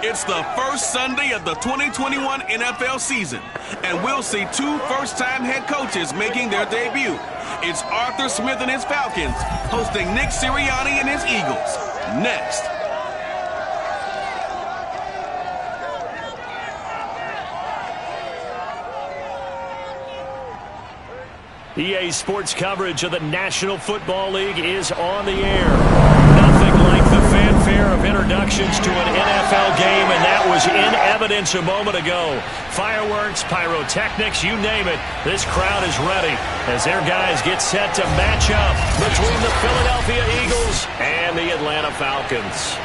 It's the first Sunday of the 2021 NFL season, and we'll see two first-time head coaches making their debut. It's Arthur Smith and his Falcons hosting Nick Sirianni and his Eagles. Next. EA Sports coverage of the National Football League is on the air. Nothing like the fanfare of introductions to an NFL game, and that was in evidence a moment ago. Fireworks, pyrotechnics, you name it. This crowd is ready as their guys get set to match up between the Philadelphia Eagles and the Atlanta Falcons.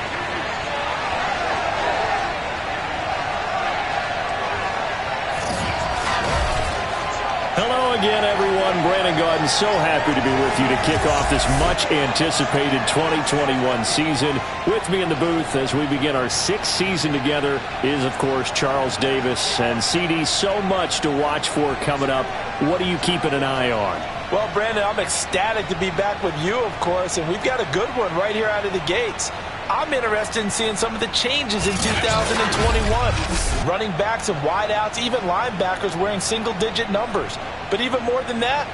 Hello again, everyone. Brandon Gaudin, so happy to be with you to kick off this much-anticipated 2021 season. With me in the booth as we begin our sixth season together is, of course, Charles Davis. And, CD, so much to watch for coming up. What are you keeping an eye on? Well, Brandon, I'm ecstatic to be back with you, of course, and we've got a good one right here out of the gates. I'm interested in seeing some of the changes in 2021. Running backs and wideouts, even linebackers wearing single-digit numbers. But even more than that,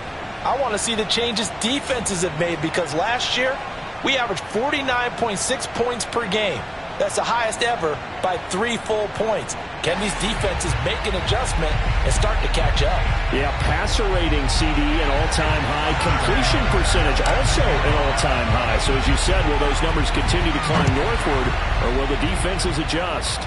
I want to see the changes defenses have made, because last year we averaged 49.6 points per game. That's the highest ever by 3 full points. Can these defenses make an adjustment and start to catch up? Yeah, passer rating, CD, an all-time high. Completion percentage, also an all-time high. So as you said, will those numbers continue to climb northward, or will the defenses adjust?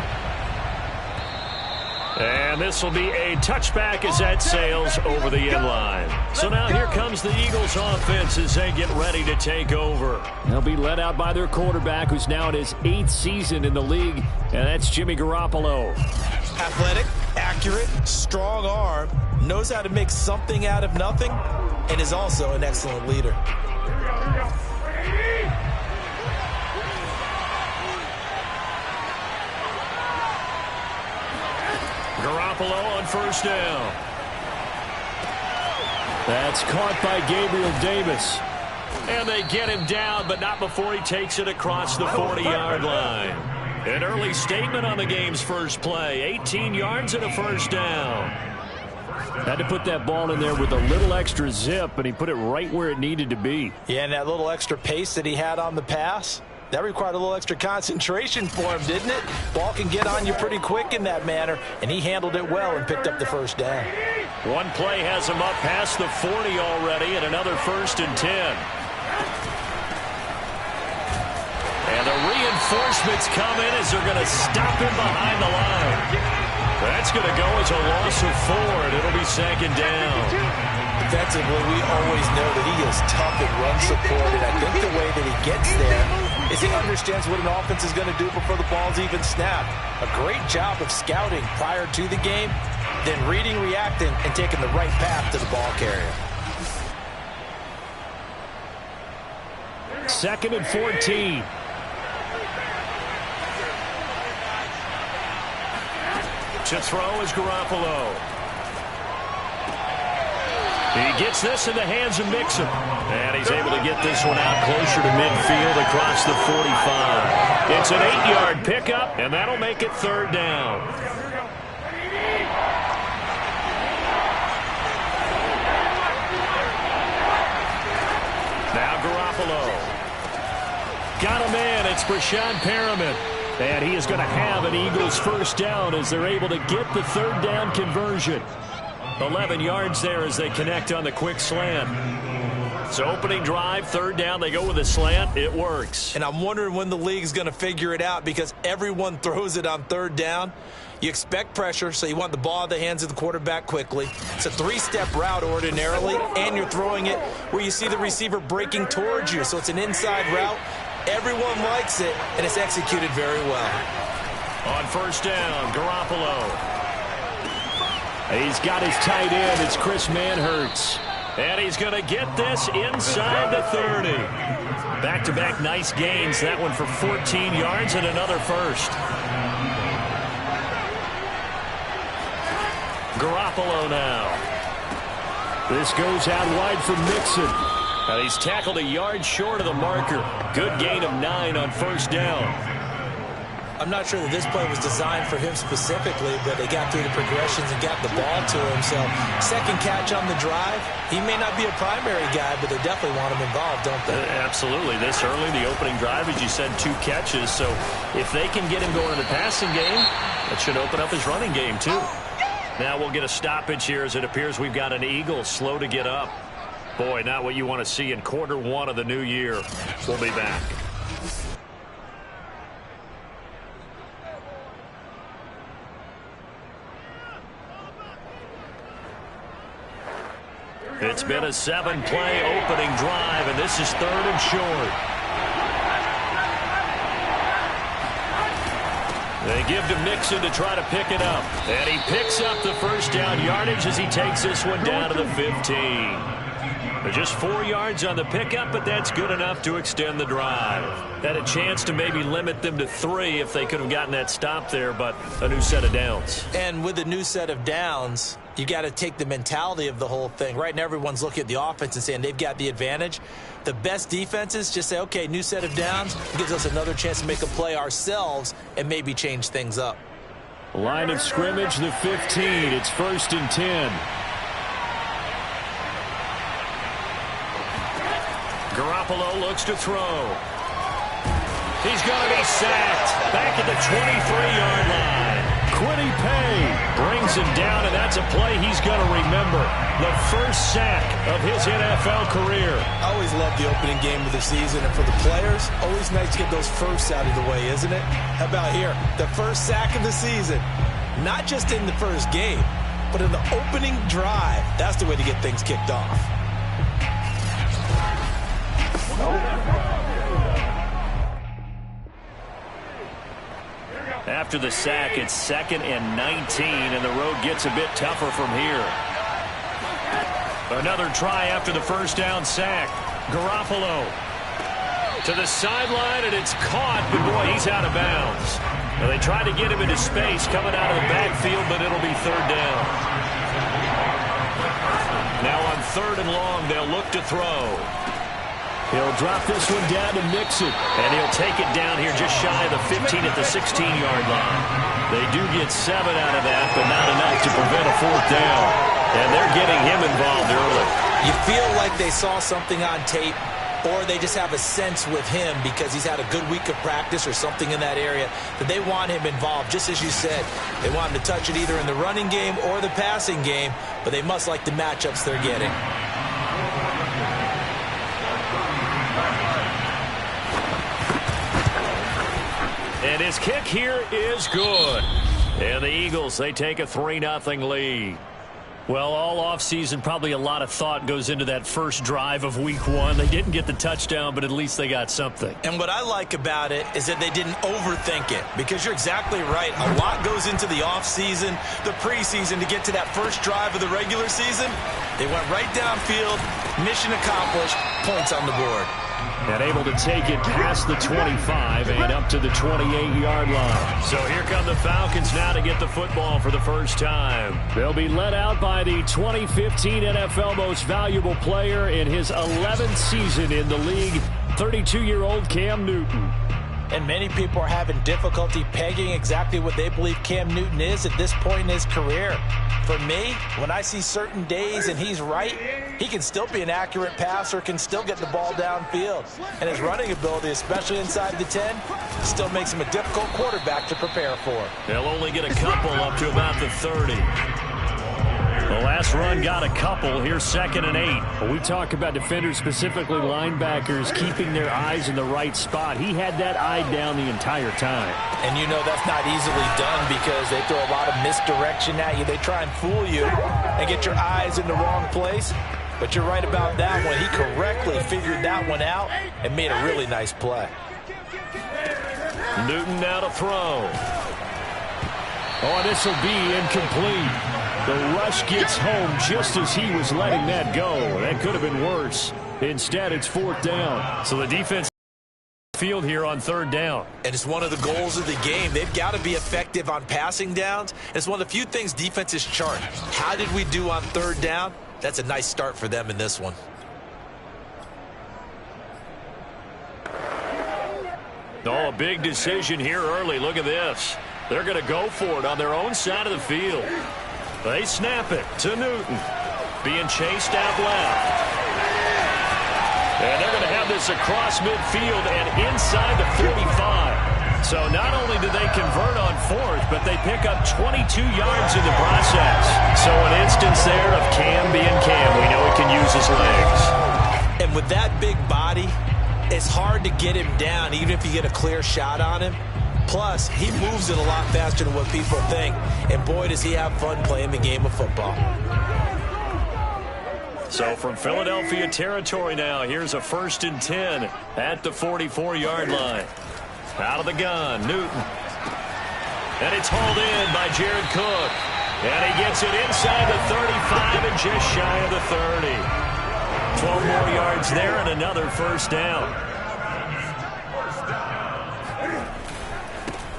And this will be a touchback as that sails over the end line. So now here comes the Eagles offense as they get ready to take over. They'll be led out by their quarterback, who's now in his 8th season in the league, and that's Jimmy Garoppolo. Athletic, accurate, strong arm, knows how to make something out of nothing, and is also an excellent leader. Garoppolo on first down. That's caught by Gabriel Davis. And they get him down, but not before he takes it across the 40-yard line. An early statement on the game's first play. 18 yards and a first down. Had to put that ball in there with a little extra zip, and he put it right where it needed to be. Yeah, and that little extra pace that he had on the pass, that required a little extra concentration for him, didn't it? Ball can get on you pretty quick in that manner, and he handled it well and picked up the first down. One play has him up past the 40 already, and another 1st and 10. And the reinforcements come in as they're going to stop him behind the line. That's going to go as a loss of 4, and it'll be 2nd down. Defensively, we always know that he is tough and run support, and I think the way that he gets there is he understands what an offense is going to do before the ball's even snapped. A great job of scouting prior to the game, then reading, reacting, and taking the right path to the ball carrier. 2nd and 14. To throw is Garoppolo. He gets this in the hands of Mixon. And he's able to get this one out closer to midfield across the 45. It's an 8-yard pickup, and that'll make it 3rd down. Now Garoppolo. Got him in. It's Brashad Perriman. And he is going to have an Eagles first down as they're able to get the 3rd down conversion. 11 yards there as they connect on the quick slant. So opening drive, 3rd down, they go with a slant. It works. And I'm wondering when the league's going to figure it out, because everyone throws it on 3rd down. You expect pressure, so you want the ball in the hands of the quarterback quickly. It's a 3-step route ordinarily, and you're throwing it where you see the receiver breaking towards you. So it's an inside route. Everyone likes it, and it's executed very well. On first down, Garoppolo. He's got his tight end. It's Chris Manhertz. And he's going to get this inside the 30. Back-to-back nice gains. That one for 14 yards and another first. Garoppolo now. This goes out wide for Mixon. And he's tackled a yard short of the marker. Good gain of 9 on first down. I'm not sure that this play was designed for him specifically, but they got through the progressions and got the ball to him. So second catch on the drive. He may not be a primary guy, but they definitely want him involved, don't they? Absolutely. This early, the opening drive, as you said, 2 catches. So if they can get him going in the passing game, that should open up his running game too. Now we'll get a stoppage here as it appears we've got an Eagle slow to get up. Boy, not what you want to see in quarter 1 of the new year. We'll be back. It's been a 7-play opening drive, and this is 3rd and short. They give to Mixon to try to pick it up. And he picks up the first down yardage as he takes this one down to the 15. Just 4 yards on the pickup, but that's good enough to extend the drive. Had a chance to maybe limit them to 3 if they could have gotten that stop there, but a new set of downs. And with a new set of downs, you got to take the mentality of the whole thing. Right now, everyone's looking at the offense and saying they've got the advantage. The best defenses just say, okay, new set of downs. It gives us another chance to make a play ourselves and maybe change things up. Line of scrimmage, the 15. It's 1st and 10. Garoppolo looks to throw. He's going to be sacked. Back at the 23-yard line. Quiddy Pay brings him down, and that's a play he's going to remember. The first sack of his NFL career. I always love the opening game of the season, and for the players, always nice to get those firsts out of the way, isn't it? How about here? The first sack of the season. Not just in the first game, but in the opening drive. That's the way to get things kicked off. After the sack, it's 2nd and 19, and the road gets a bit tougher from here. Another try after the first down sack. Garoppolo to the sideline, and it's caught, but boy, he's out of bounds. Now, they tried to get him into space coming out of the backfield, but it'll be 3rd down. Now on 3rd and long, they'll look to throw. He'll drop this one down to Mixon, and he'll take it down here just shy of the 15 at the 16-yard line. They do get 7 out of that, but not enough to prevent a 4th down. And they're getting him involved early. You feel like they saw something on tape, or they just have a sense with him because he's had a good week of practice or something in that area that they want him involved. Just as you said, they want him to touch it either in the running game or the passing game, but they must like the matchups they're getting. And his kick here is good. And the Eagles, they take a 3-0 lead. Well, all offseason, probably a lot of thought goes into that first drive of week 1. They didn't get the touchdown, but at least they got something. And what I like about it is that they didn't overthink it, because you're exactly right. A lot goes into the offseason, the preseason to get to that first drive of the regular season. They went right downfield, mission accomplished, points on the board. And able to take it past the 25 and up to the 28-yard line. So here come the Falcons now to get the football for the first time. They'll be led out by the 2015 NFL Most Valuable Player in his 11th season in the league, 32-year-old Cam Newton. And many people are having difficulty pegging exactly what they believe Cam Newton is at this point in his career. For me, when I see certain days and he's right, he can still be an accurate passer, can still get the ball downfield. And his running ability, especially inside the 10, still makes him a difficult quarterback to prepare for. They'll only get a couple up to about the 30. The last run got a couple. Here's 2nd and 8. When we talk about defenders, specifically linebackers, keeping their eyes in the right spot. He had that eye down the entire time. And you know that's not easily done because they throw a lot of misdirection at you. They try and fool you and get your eyes in the wrong place. But you're right about that one. He correctly figured that one out and made a really nice play. Newton now to throw. Oh, this will be incomplete. The rush gets home just as he was letting that go. That could have been worse. Instead, it's 4th down. So the defense field here on 3rd down. And it's one of the goals of the game. They've got to be effective on passing downs. It's one of the few things defenses chart. How did we do on 3rd down? That's a nice start for them in this one. Oh, Oh, a big decision here early. Look at this. They're going to go for it on their own side of the field. They snap it to Newton. Being chased out left. And they're going to have this across midfield and inside the 45. So not only do they convert on fourth, but they pick up 22 yards in the process. So an instance there of Cam being Cam. We know he can use his legs. And with that big body, it's hard to get him down, even if you get a clear shot on him. Plus, he moves it a lot faster than what people think. And boy, does he have fun playing the game of football. So from Philadelphia territory now, here's a 1st and 10 at the 44-yard line. Out of the gun, Newton. And it's hauled in by Jared Cook. And he gets it inside the 35 and just shy of the 30. 12 more yards there and another 1st down.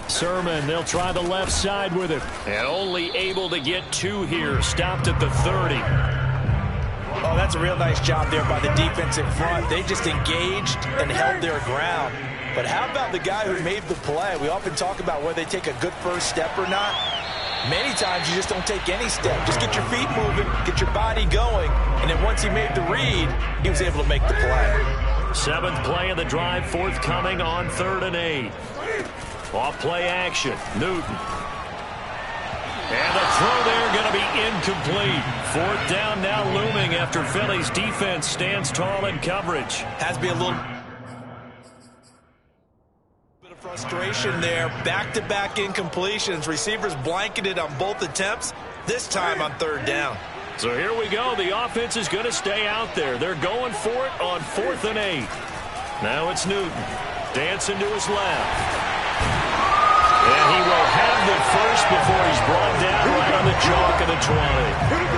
Sermon, they'll try the left side with it. And only able to get 2 here. Stopped at the 30. Oh, that's a real nice job there by the defense in front. They just engaged and held their ground. But how about the guy who made the play? We often talk about whether they take a good first step or not. Many times you just don't take any step. Just get your feet moving, get your body going, and then once he made the read, he was able to make the play. 7th play of the drive forthcoming on 3rd and 8. Off play action, Newton. And the throw there going to be incomplete. 4th down now looming after Philly's defense stands tall in coverage. Has to be a little bit of frustration there. Back-to-back incompletions. Receivers blanketed on both attempts, this time on 3rd down. So here we go. The offense is going to stay out there. They're going for it on 4th and 8. Now it's Newton. Dancing to his left. And he will have the first before he's brought down right on the chalk of the 20.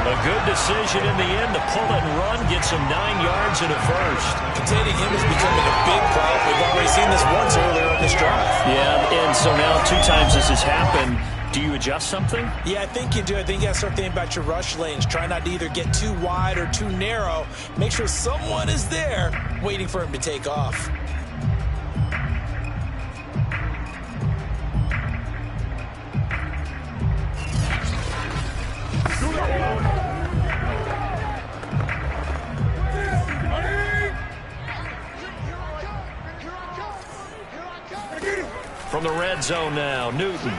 A good decision in the end to pull it and run, gets him 9 yards and a first. Containing him is becoming a big problem. We've already seen this once earlier in this drive. Yeah, and so now 2 times this has happened. Do you adjust something? Yeah, I think you do. I think you got to start thinking about your rush lanes. Try not to either get too wide or too narrow. Make sure someone is there waiting for him to take off. From the red zone now, Newton.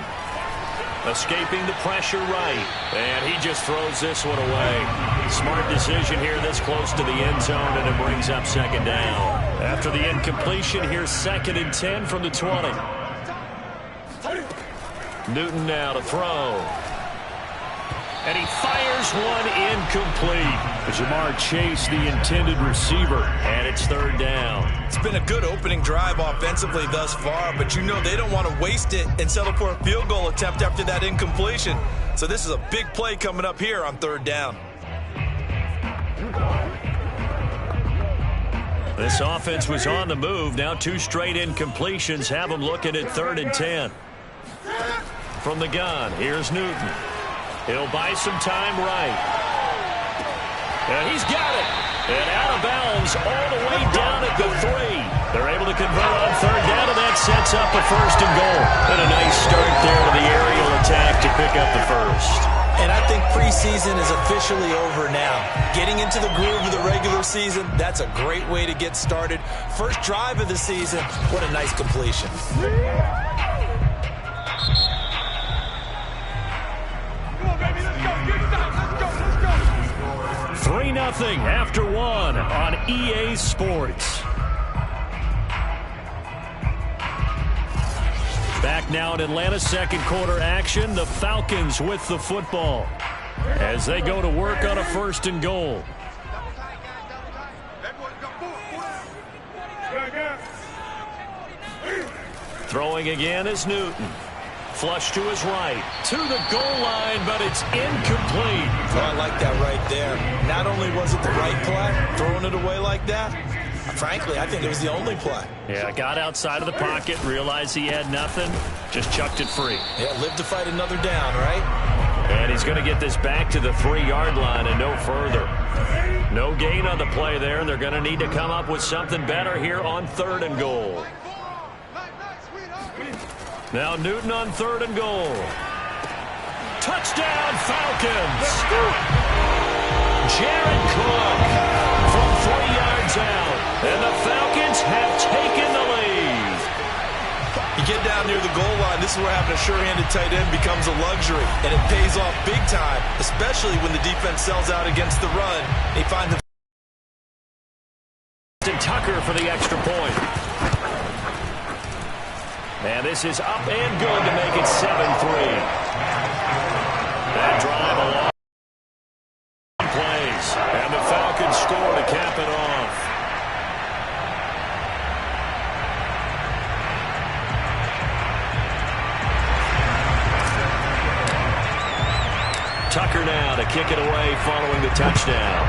Escaping the pressure right. And he just throws this one away. Smart decision here this close to the end zone, and it brings up 2nd down. After the incompletion, here's 2nd and 10 from the 20. Newton now to throw. And he fires one incomplete. Jamar Chase, the intended receiver, and it's 3rd down. It's been a good opening drive offensively thus far, but you know they don't want to waste it and settle for a field goal attempt after that incompletion. So this is a big play coming up here on 3rd down. This offense was on the move. Now 2 straight incompletions have them looking at 3rd and 10. From the gun, here's Newton. He'll buy some time right. And he's got it. And out of bounds all the way down at the 3. They're able to convert on 3rd down, and that sets up a 1st and goal. And a nice start there to the aerial attack to pick up the 1st. And I think preseason is officially over now. Getting into the groove of the regular season, that's a great way to get started. First drive of the season, what a nice completion. 3-0 after 1 on EA Sports. Back now in Atlanta's 2nd quarter action. The Falcons with the football as they go to work on a 1st and goal. Throwing again is Newton. Flush to his right, to the goal line, but it's incomplete. Oh, I like that right there. Not only was it the right play, throwing it away like that, frankly, I think it was the only play. Yeah, got outside of the pocket, realized he had nothing, just chucked it free. Yeah, live to fight another down, right? And he's going to get this back to the 3-yard line and no further. No gain on the play there. They're going to need to come up with something better here on 3rd and goal. Now Newton on 3rd and goal. Touchdown, Falcons! Jared Cook from 3 yards out. And the Falcons have taken the lead. You get down near the goal line, this is where having a sure-handed tight end becomes a luxury. And it pays off big time, especially when the defense sells out against the run. They find the Tucker for the extra point. And this is up and good to make it 7-3. That drive along plays. And the Falcons score to cap it off. Tucker now to kick it away following the touchdown.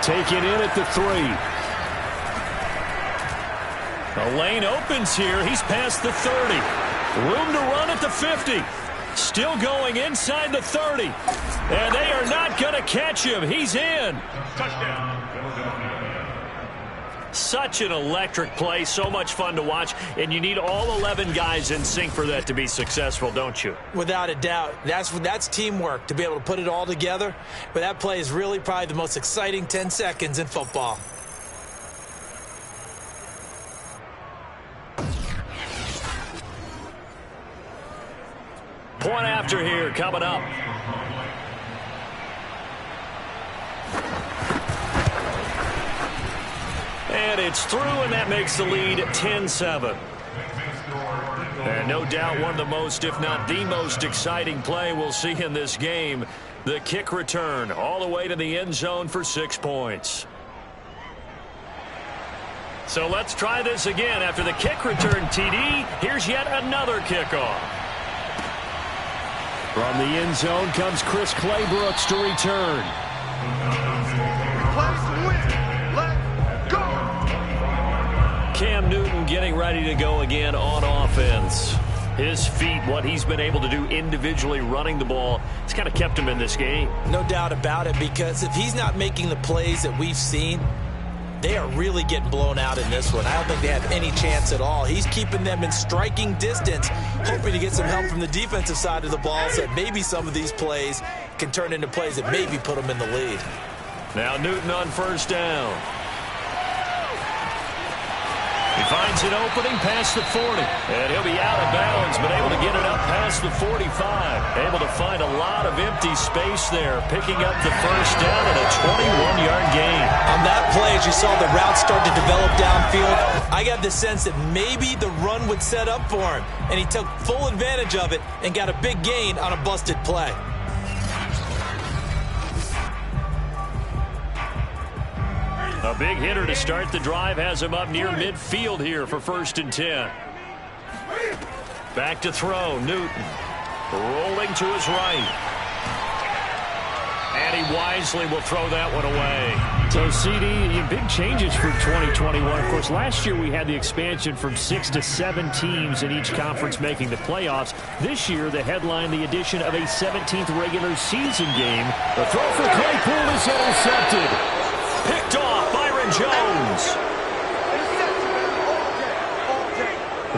Taken in at the 3. The lane opens here. He's past the 30. Room to run at the 50. Still going inside the 30. And they are not going to catch him. He's in. Touchdown. Such an electric play. So much fun to watch. And you need all 11 guys in sync for that to be successful, don't you? Without a doubt. That's teamwork, to be able to put it all together. But that play is really probably the most exciting 10 seconds in football. Point after here coming up. And it's through, and that makes the lead 10-7. And no doubt one of the most, if not the most exciting play we'll see in this game. The kick return all the way to the end zone for 6 points. So let's try this again. After the kick return TD, here's yet another kickoff. From the end zone comes Chris Claybrooks to return. Cam Newton getting ready to go again on offense. His feet, what he's been able to do individually running the ball, it's kind of kept him in this game. No doubt about it, because if he's not making the plays that we've seen, they are really getting blown out in this one. I don't think they have any chance at all. He's keeping them in striking distance, hoping to get some help from the defensive side of the ball so that maybe some of these plays can turn into plays that maybe put them in the lead. Now Newton on 1st down. He finds an opening past the 40. And he'll be out of bounds, but able to get it up past the 45. Able to find a lot of empty space there, picking up the 1st down and a 21-yard gain. On that play, as you saw the route start to develop downfield, I got the sense that maybe the run would set up for him. And he took full advantage of it and got a big gain on a busted play. A big hitter to start the drive has him up near midfield here for 1st and 10. Back to throw, Newton. Rolling to his right. And he wisely will throw that one away. So, CD, big changes for 2021. Of course, last year we had the expansion from 6 to 7 teams in each conference making the playoffs. This year, the headline, the addition of a 17th regular season game. The throw for Claypool is intercepted. Picked off, Byron Jones.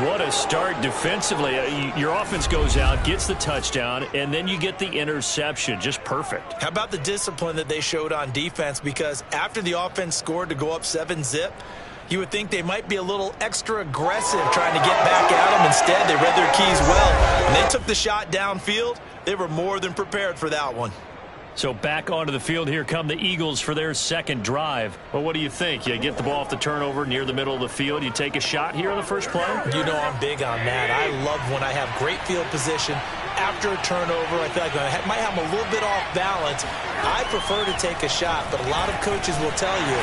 What a start defensively. Your offense goes out, gets the touchdown, and then you get the interception. Just perfect. How about the discipline that they showed on defense? Because after the offense scored to go up 7-zip, you would think they might be a little extra aggressive trying to get back at them. Instead, they read their keys well. When they took the shot downfield, they were more than prepared for that one. So back onto the field, here come the Eagles for their 2nd drive. Well, what do you think? You get the ball off the turnover near the middle of the field. You take a shot here on the first play? You know I'm big on that. I love when I have great field position. After a turnover, I feel like I might have a little bit off balance. I prefer to take a shot, but a lot of coaches will tell you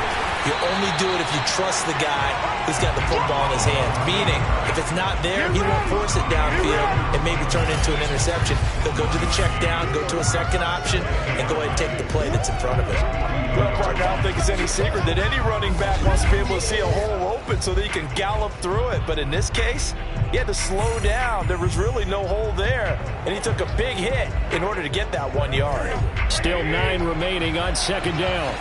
only do it if you trust the guy who's got the football in his hands. Meaning, if it's not there, he won't force it downfield and maybe turn into an interception. He'll go to the check down, go to a second option, and go ahead and take the play that's in front of him. Well, partner, I don't think it's any secret that any running back wants to be able to see a hole open so that he can gallop through it. But in this case, he had to slow down. There was really no hole there, and he took a big hit in order to get that 1 yard. Still 9 remaining on 2nd down.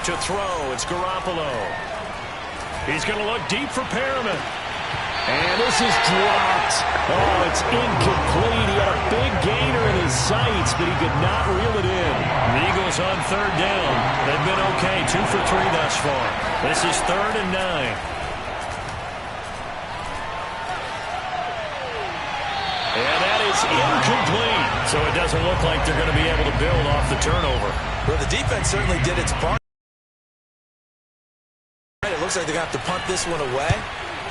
To throw, it's Garoppolo. He's going to look deep for Perriman. And this is dropped. Oh, it's incomplete. He had a big gainer in his sights, but he could not reel it in. The Eagles on third down. They've been okay, 2 for 3 thus far. This is 3rd and 9. And that is incomplete. So it doesn't look like they're going to be able to build off the turnover. Well, the defense certainly did its part. It looks like they're going to have to punt this one away.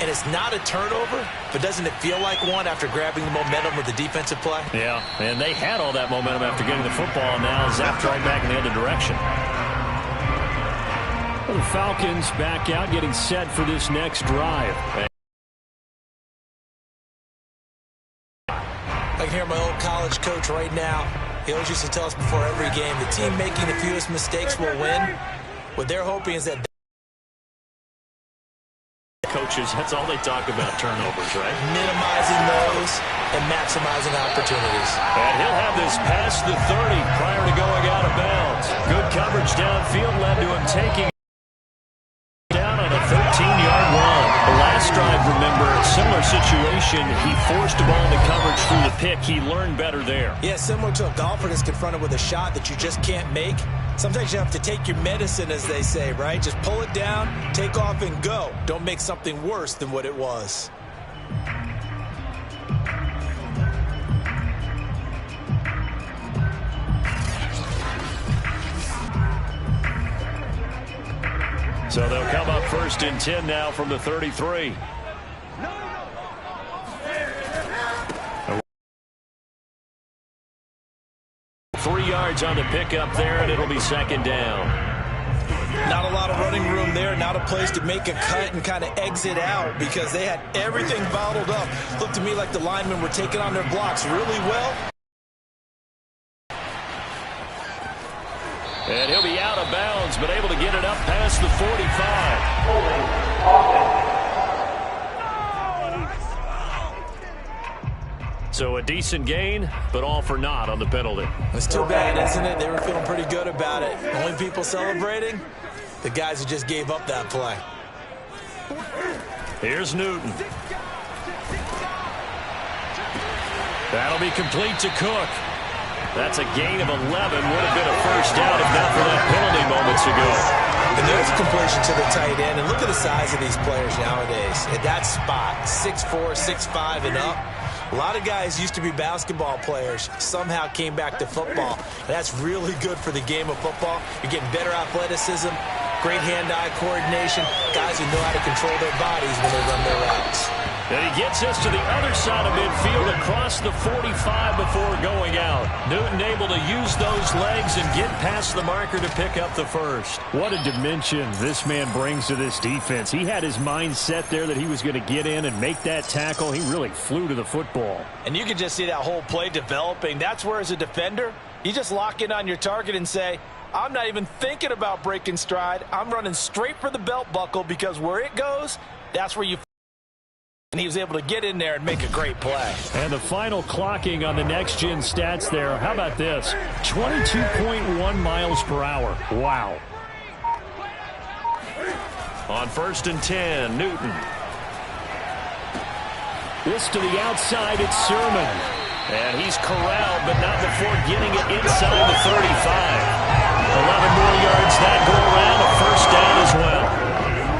And it's not a turnover, but doesn't it feel like one after grabbing the momentum with the defensive play? Yeah, and they had all that momentum after getting the football, and now zapped right back in the other direction. Well, the Falcons back out, getting set for this next drive. I can hear my old college coach right now. He always used to tell us before every game, the team making the fewest mistakes will win. What they're hoping is that coaches, that's all they talk about, turnovers, right? Minimizing those and maximizing opportunities. And he'll have this past the 30 prior to going out of bounds. Good coverage downfield led to him taking down on a 13-yard run. The last drive, remember, similar situation. He forced a ball into coverage through the pick. He learned better there. Yeah, similar to a golfer that's confronted with a shot that you just can't make. Sometimes you have to take your medicine, as they say, right? Just pull it down, take off, and go. Don't make something worse than what it was. So they'll come up 1st and 10 now from the 33. 3 yards on the pickup there, and it'll be 2nd down. Not a lot of running room there, not a place to make a cut and kind of exit out because they had everything bottled up. Looked to me like the linemen were taking on their blocks really well. And he'll be out of bounds, but able to get it up past the 45. So a decent gain, but all for naught on the penalty. It's too bad, isn't it? They were feeling pretty good about it. Only people celebrating, the guys who just gave up that play. Here's Newton. That'll be complete to Cook. That's a gain of 11. Would have been a first down if not for that penalty moments ago. And there's a completion to the tight end. And look at the size of these players nowadays. At that spot, 6'4", 6'5", and up. A lot of guys used to be basketball players, somehow came back to football. That's really good for the game of football. You're getting better athleticism, great hand-eye coordination, guys who know how to control their bodies when they run their routes. And he gets us to the other side of midfield across the 45 before going out. Newton able to use those legs and get past the marker to pick up the first. What a dimension this man brings to this defense. He had his mind set there that he was going to get in and make that tackle. He really flew to the football. And you can just see that whole play developing. That's where, as a defender, you just lock in on your target and say, I'm not even thinking about breaking stride. I'm running straight for the belt buckle because where it goes, that's where you. And he was able to get in there and make a great play. And the final clocking on the next-gen stats there. How about this? 22.1 miles per hour. Wow. On 1st and 10, Newton. This to the outside, it's Sermon. And he's corralled, but not before getting it inside the 35. 11 more yards that go around, a first down as well.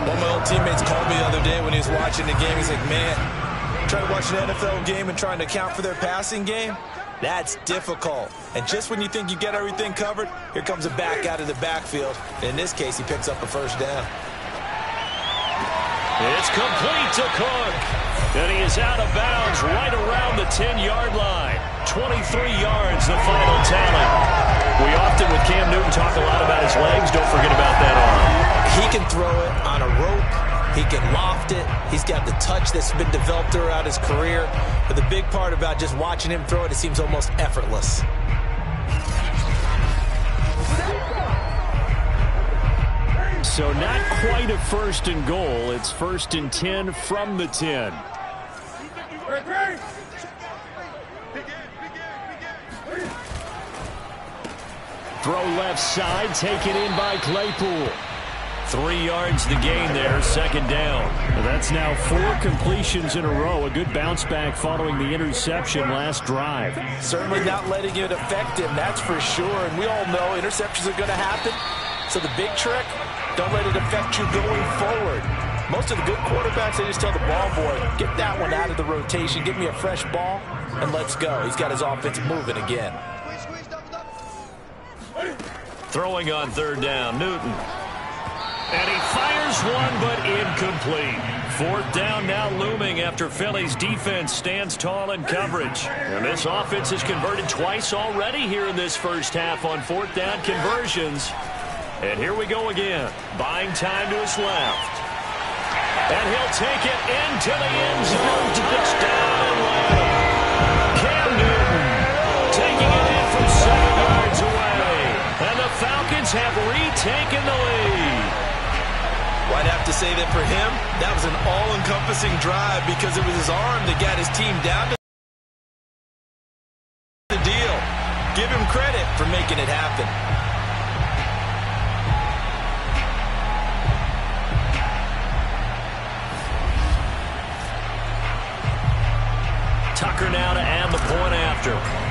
One of my old teammates called me the other day when he was watching the game. He's like, man, trying to watch an NFL game and trying to account for their passing game, that's difficult. And just when you think you get everything covered, here comes a back out of the backfield. And in this case, he picks up a first down. It's complete to Cook. And he is out of bounds right around the 10-yard line. 23 yards, the final tally. We often, with Cam Newton, talk a lot about his legs. Don't forget about that arm. He can throw it on a rope. He can loft it. He's got the touch that's been developed throughout his career. But the big part about just watching him throw it, it seems almost effortless. So not quite a 1st and goal. It's 1st and 10 from the 10. Throw left side, taken in by Claypool. 3 yards to gain there, second down. Well, that's now 4 completions in a row. A good bounce back following the interception last drive. Certainly not letting it affect him, that's for sure. And we all know interceptions are going to happen. So the big trick, don't let it affect you going forward. Most of the good quarterbacks, they just tell the ball boy, get that one out of the rotation, give me a fresh ball, and let's go. He's got his offense moving again. Throwing on third down, Newton. And he fires one, but incomplete. Fourth down now looming after Philly's defense stands tall in coverage. And this offense has converted twice already here in this first half on fourth down conversions. And here we go again. Buying time to his left. And he'll take it into the end zone. Touchdown, Atlanta. Cam Newton taking it in from 7 yards away. And the Falcons have retaken the lead. Well, I'd have to say that for him, that was an all-encompassing drive because it was his arm that got his team down to the deal. Give him credit for making it happen. Tucker now to add the point after.